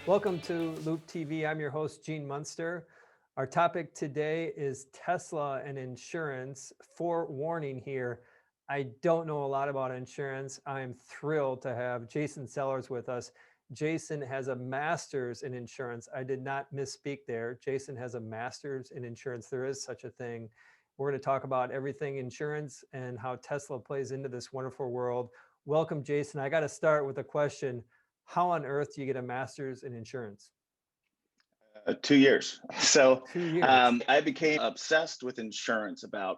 Welcome to Loop TV. I'm your host, Gene Munster. Our topic today is Tesla and insurance. Forewarning here, I don't know a lot about insurance. I'm thrilled to have Jason Sellers with us. Jason has a master's in insurance. I did not misspeak there. Jason has a master's in insurance. There is such a thing. We're going to talk about everything insurance and how Tesla plays into this wonderful world. Welcome, Jason. I got to start with a question. How on earth do you get a master's in insurance? 2 years. So 2 years. I became obsessed with insurance about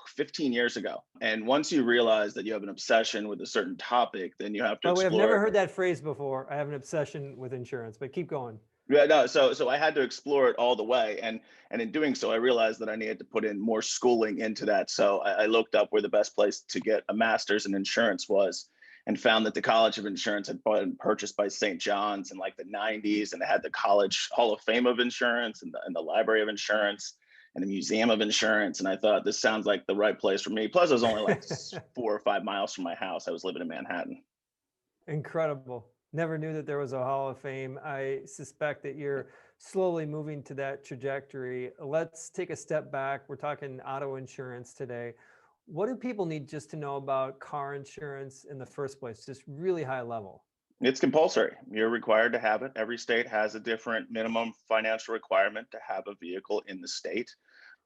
15 years ago. And once you realize that you have an obsession with a certain topic, then you have to By the way, I've never explore heard that phrase before. I have an obsession with insurance, but keep going. Yeah, no, so I had to explore it all the way, and in doing so, I realized that I needed to put in more schooling into that. So I looked up where the best place to get a master's in insurance was, and found that the College of Insurance had been purchased by St. John's in like the '90s, and it had the College Hall of Fame of Insurance and the Library of Insurance and the Museum of Insurance. And I thought this sounds like the right place for me. Plus, it was only like 4 or 5 miles from my house. I was living in Manhattan. Incredible. Never knew that there was a Hall of Fame. I suspect that you're slowly moving to that trajectory. Let's take a step back. We're talking auto insurance today. What do people need just to know about car insurance in the first place? Just really high level. It's compulsory. You're required to have it. Every state has a different minimum financial requirement to have a vehicle in the state.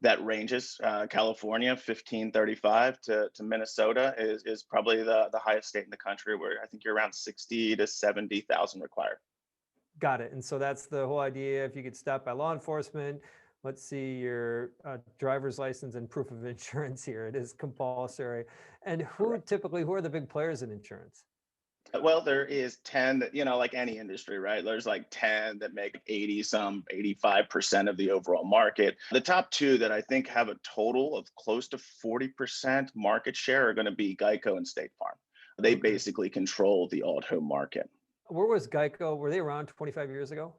That ranges. California, 1535 to Minnesota is probably the highest state in the country, where I think you're around 60 to 70,000 required. Got it. And so that's the whole idea. If you get stopped by law enforcement, let's see your driver's license and proof of insurance here. It is compulsory. And Correct. who are the big players in insurance? Well, there is 10 that, like any industry, right? There's like 10 that make 85% of the overall market. The top two that I think have a total of close to 40% market share are going to be Geico and State Farm. They Okay. basically control the auto market. Where was Geico? Were they around 25 years ago?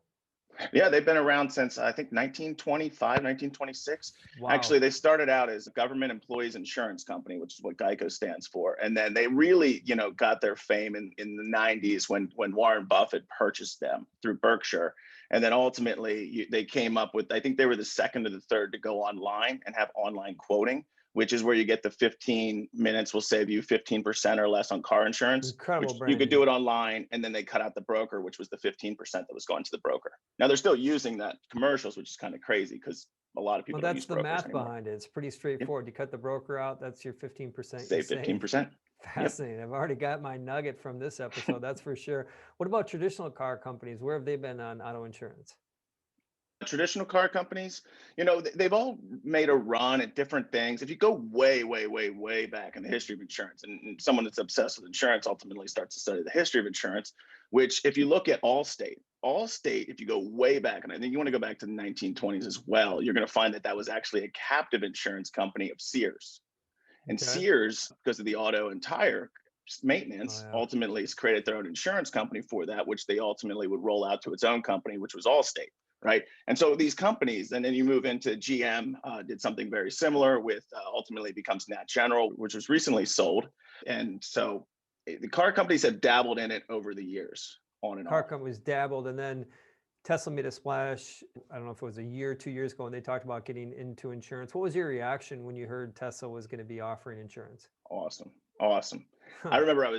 Yeah, they've been around since I think 1925, 1926. Actually, Wow. they started out as a government employees insurance company, which is what Geico stands for. And then they really, got their fame in the 90s when Warren Buffett purchased them through Berkshire. And then ultimately they came up with, I think they were the second or the third to go online and have online quoting, which is where you get the 15 minutes will save you 15% or less on car insurance, Incredible which you could do branding. it online. And then they cut out the broker, which was the 15% that was going to the broker. Now they're still using that commercials, which is kind of crazy because a lot of Well, people don't that's use the brokers math anymore. behind it. It's pretty Yep. straightforward. You cut the broker out, that's your 15% you Save save. 15%. Yep. Fascinating. I've already got my nugget from this episode, that's for sure. What about traditional car companies? Where have they been on auto insurance? Traditional car companies, they've all made a run at different things. If you go way, way, way, way back in the history of insurance, and someone that's obsessed with insurance ultimately starts to study the history of insurance, which if you look at Allstate, if you go way back, and I think you want to go back to the 1920s as well, you're going to find that that was actually a captive insurance company of Sears. And Okay. Sears, because of the auto and tire Oh, maintenance, yeah. ultimately has created their own insurance company for that, which they ultimately would roll out to its own company, which was Allstate. Right. And so these companies, and then you move into GM, did something very similar with ultimately becomes Nat General, which was recently sold. And so the car companies have dabbled in it over the years, on and Car off. companies dabbled, and then Tesla made a splash. I don't know if it was a year, 2 years ago, and they talked about getting into insurance. What was your reaction when you heard Tesla was going to be offering insurance? Awesome. Awesome. I Huh. remember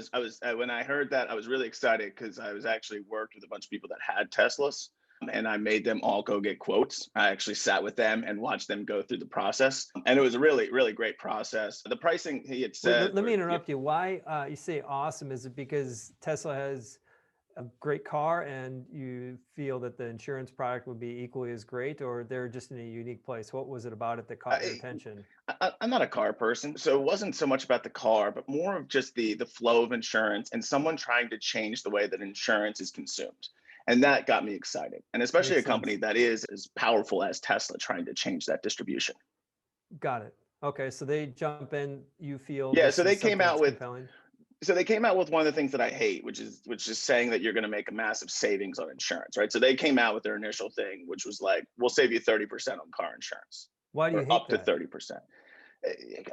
when I heard that, I was really excited because I was actually worked with a bunch of people that had Teslas, and I made them all go get quotes. I actually sat with them and watched them go through the process. And it was a really, really great process. The pricing he had Wait, said let me were, interrupt you. Why you say awesome? Is it because Tesla has a great car and you feel that the insurance product would be equally as great, or they're just in a unique place? What was it about it that caught your I, attention? I'm not a car person, so it wasn't so much about the car, but more of just the flow of insurance and someone trying to change the way that insurance is consumed. And that got me excited. And especially a Makes company sense. that is as powerful as Tesla trying to change that distribution. Got it. Okay, so they jump in. You feel Yeah, this so they is came something out that's with compelling. one of the things that I hate, which is saying that you're going to make a massive savings on insurance, right? So they came out with their initial thing, which was like, we'll save you 30% on car insurance, Why do you or hate up to that? 30%.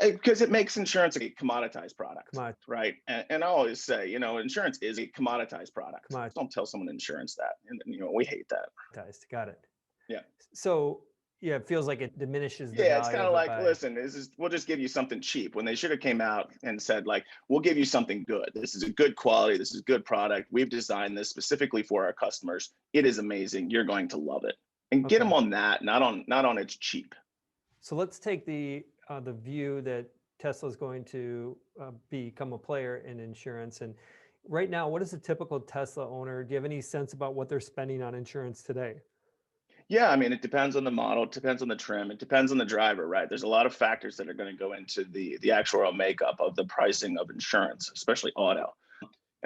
Because it makes insurance a commoditized Come product, on, right? And I always say, insurance is a commoditized come product. on, Don't tell someone insurance that, and we hate that. got it. Yeah. So yeah, it feels like it diminishes the Yeah, it's value kind of of it like, by, listen, we'll just give you something cheap, when they should have came out and said, like, we'll give you something good. This is a good quality. This is a good product. We've designed this specifically for our customers. It is amazing. You're going to love it. And get them okay. on that, not on it's cheap. So let's take the view that Tesla is going to become a player in insurance. And right now, what is a typical Tesla owner? Do you have any sense about what they're spending on insurance today? Yeah, I mean, it depends on the model, it depends on the trim, it depends on the driver, right? There's a lot of factors that are going to go into the actual makeup of the pricing of insurance, especially auto.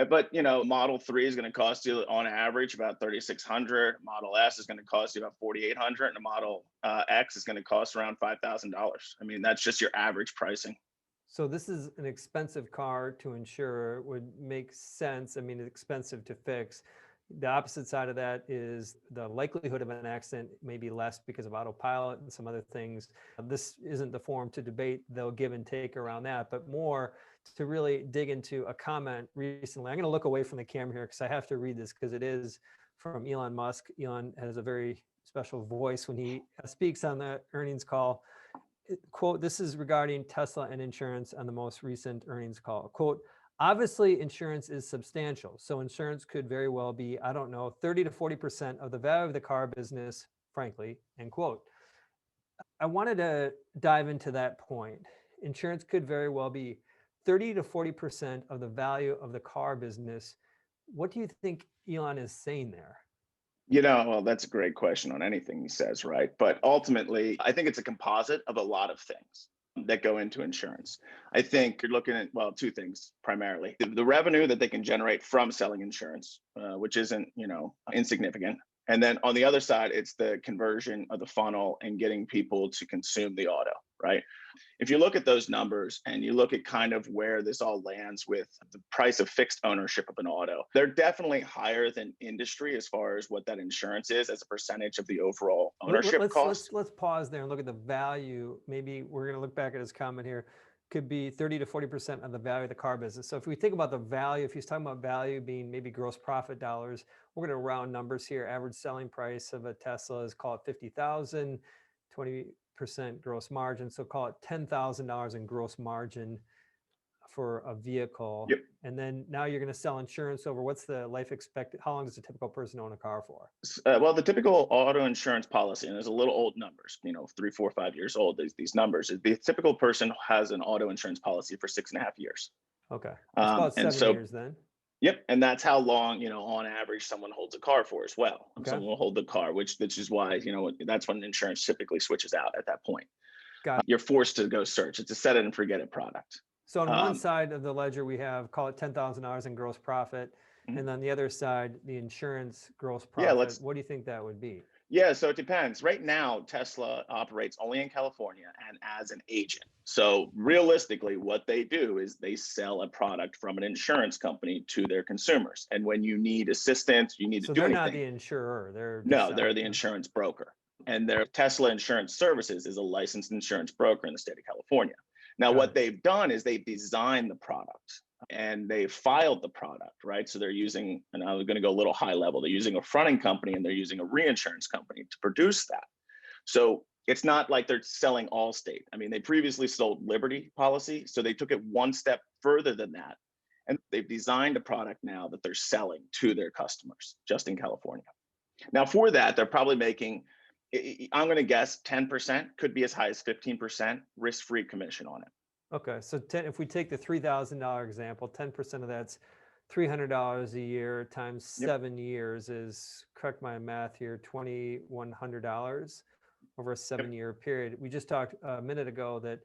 But Model 3 is going to cost you on average about 3,600. Model S is going to cost you about 4,800, and a Model X is going to cost around $5,000. I mean, that's just your average pricing. So this is an expensive car to insure. It would make sense. I mean, it's expensive to fix. The opposite side of that is the likelihood of an accident may be less because of autopilot and some other things. This isn't the forum to debate the give and take around that, but more to really dig into a comment recently. I'm going to look away from the camera here because I have to read this because it is from Elon Musk. Elon has a very special voice when he speaks on the earnings call. Quote, this is regarding Tesla and insurance on the most recent earnings call. Quote, obviously insurance is substantial. So insurance could very well be, I don't know, 30 to 40% of the value of the car business, frankly, end quote. I wanted to dive into that point. Insurance could very well be 30 to 40% of the value of the car business. What do you think Elon is saying there? Well, that's a great question on anything he says, right? But ultimately, I think it's a composite of a lot of things that go into insurance. I think you're looking at, well, two things primarily: the revenue that they can generate from selling insurance, which isn't, insignificant. And then on the other side, it's the conversion of the funnel and getting people to consume the auto, right? If you look at those numbers and you look at kind of where this all lands with the price of fixed ownership of an auto, they're definitely higher than industry as far as what that insurance is as a percentage of the overall ownership cost. Let's pause there and look at the value. Maybe we're going to look back at his comment here. Could be 30 to 40% of the value of the car business. So if we think about the value, if he's talking about value being maybe gross profit dollars, we're going to round numbers here. Average selling price of a Tesla is, call it 50,000, 20% gross margin. So call it $10,000 in gross margin for a vehicle. Yep. And then now you're going to sell insurance over, what's the life expected? How long does a typical person own a car for? Well, the typical auto insurance policy, and there's a little old numbers, 3, 4, 5 years old, these numbers, the typical person has an auto insurance policy for 6.5 years. Okay. Let's call it And 7 years then. yep. And that's how long, on average, someone holds a car for as well. Okay. Someone will hold the car, which is why, that's when insurance typically switches out at that point. Got it. You're forced to go search. It's a set it and forget it product. So on one side of the ledger, we have, call it $10,000 in gross profit. Mhm. And on the other side, the insurance gross Yeah, profit. What do you think that would be? Yeah, so it depends. Right now, Tesla operates only in California and as an agent. So realistically, what they do is they sell a product from an insurance company to their consumers. And when you need assistance, you need So to do they're anything. not the insurer. They're No, they're the insurance broker. And their Tesla Insurance Services is a licensed insurance broker in the state of California. Now, what they've done is they've designed the product and they filed the product, right? So they're using, and I'm going to go a little high level, they're using a fronting company and they're using a reinsurance company to produce that. So it's not like they're selling Allstate. I mean, they previously sold Liberty policy, so they took it one step further than that. And they've designed a product now that they're selling to their customers just in California. Now, for that, they're probably making, I'm going to guess 10%, could be as high as 15% risk-free commission on it. Okay, so if we take the $3,000 example, 10% of that's $300 a year times 7 years is, correct my math here, $2,100 over a 7-year period. We just talked a minute ago that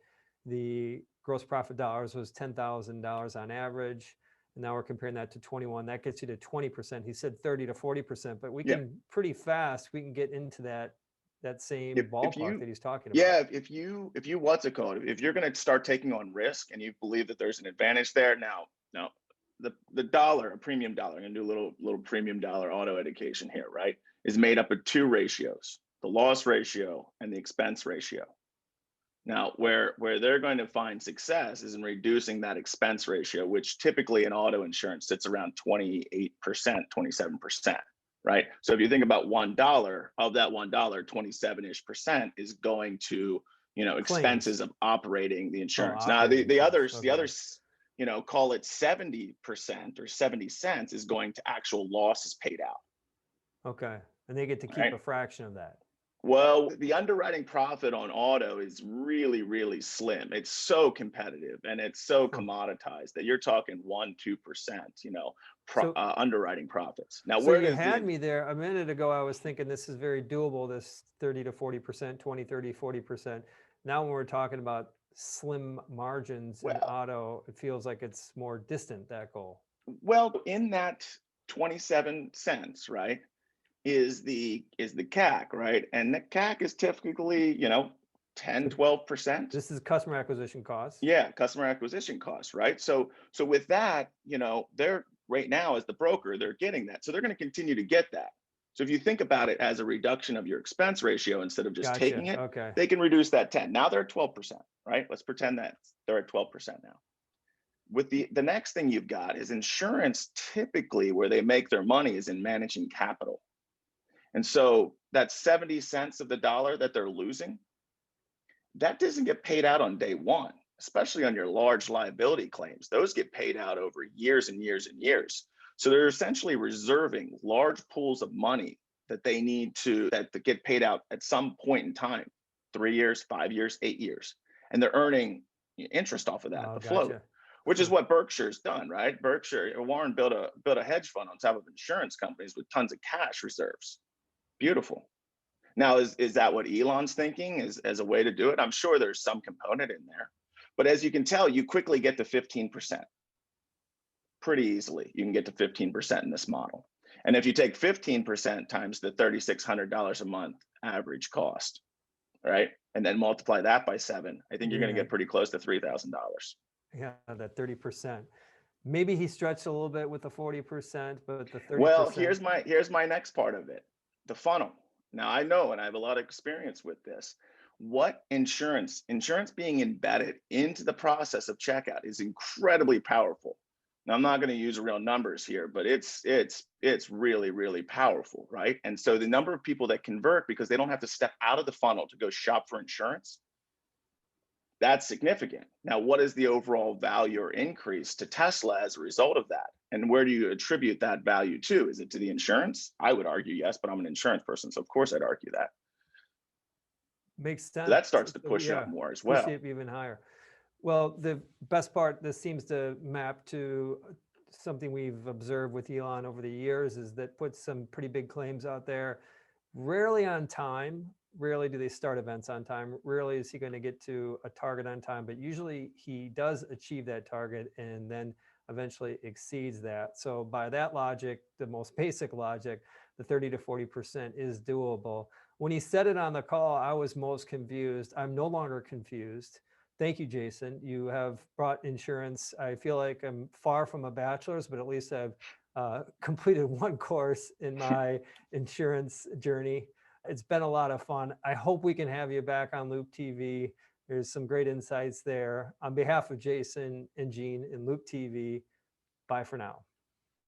the gross profit dollars was $10,000 on average. And now we're comparing that to 21. That gets you to 20%. He said 30 to 40%, but we can pretty fast, we can get into that same ballpark that he's talking about. Yeah, if you what's it called? If you're going to start taking on risk and you believe that there's an advantage there, now the dollar, a premium dollar, I'm going to do a little premium dollar auto education here, right? Is made up of two ratios: the loss ratio and the expense ratio. Now, where they're going to find success is in reducing that expense ratio, which typically in auto insurance sits around 28%, 27%, right? So if you think about $1 of that $1, 27-ish percent is going to, Claims. expenses of operating the Oh, insurance. Now, the operating the costs. others, the Okay. others, call it 70% or 70 cents is going to actual losses paid out. Okay. And they get to All keep right. a fraction of that. Well, the underwriting profit on auto is really, really slim. It's so competitive and it's so Huh. commoditized that you're talking 1-2%, So underwriting profits. Now, So where you does had the me there a minute ago. I was thinking this is very doable, this 30 to 40%, 20, 30, 40%. Now, when we're talking about slim margins in well, auto, it feels like it's more distant, that goal. well, in that 27 cents, right, is the CAC, right? And the CAC is typically, 10, So 12%. this is customer acquisition costs. Yeah, customer acquisition costs, right? So with that, they're right now as the broker, they're getting that. So they're going to continue to get that. So if you think about it as a reduction of your expense ratio instead of just Gotcha. taking it, Okay. they can reduce that 10. Now they're at 12%, right? Let's pretend that they're at 12% now. With the next thing you've got is insurance, typically where they make their money is in managing capital. And so that 70 cents of the dollar that they're losing, that doesn't get paid out on day one, especially on your large liability claims. Those get paid out over years and years and years. So they're essentially reserving large pools of money that they need to get paid out at some point in time, 3 years, 5 years, 8 years. And they're earning interest off of that, Oh, the float, gotcha. which is Huh. what Berkshire's done, right? Warren built a hedge fund on top of insurance companies with tons of cash reserves. Beautiful. Now, is that what Elon's thinking is as a way to do it? I'm sure there's some component in there. But as you can tell, you quickly get to 15% pretty easily. You can get to 15% in this model. And if you take 15% times the $3,600 a month average cost, right? And then multiply that by 7, I think you're going to Yeah. get pretty close to $3,000. Yeah. That 30%. Maybe he stretched a little bit with the 40%, but the Well, 30%. here's my next part of it. The funnel. Now I know and I have a lot of experience with this. What insurance being embedded into the process of checkout is incredibly powerful. Now I'm not going to use real numbers here, but it's really really powerful, right? And so the number of people that convert because they don't have to step out of the funnel to go shop for insurance, that's significant. Now, what is the overall value or increase to Tesla as a result of that? And where do you attribute that value to? Is it to the insurance? I would argue yes, but I'm an insurance person, so of course I'd argue that. Makes So sense. that starts to So push it up yeah, more as push well. it even higher. Well, the best part, this seems to map to something we've observed with Elon over the years, is that puts some pretty big claims out there, rarely on time. Rarely do they start events on time. Rarely is he going to get to a target on time, but usually he does achieve that target and then eventually exceeds that. So by that logic, the most basic logic, the 30 to 40% is doable. When he said it on the call, I was most confused. I'm no longer confused. Thank you, Jason. You have brought insurance. I feel like I'm far from a bachelor's, but at least I've completed one course in my insurance journey. It's been a lot of fun. I hope we can have you back on Loop TV. There's some great insights there. On behalf of Jason and Gene in Loop TV, bye for now.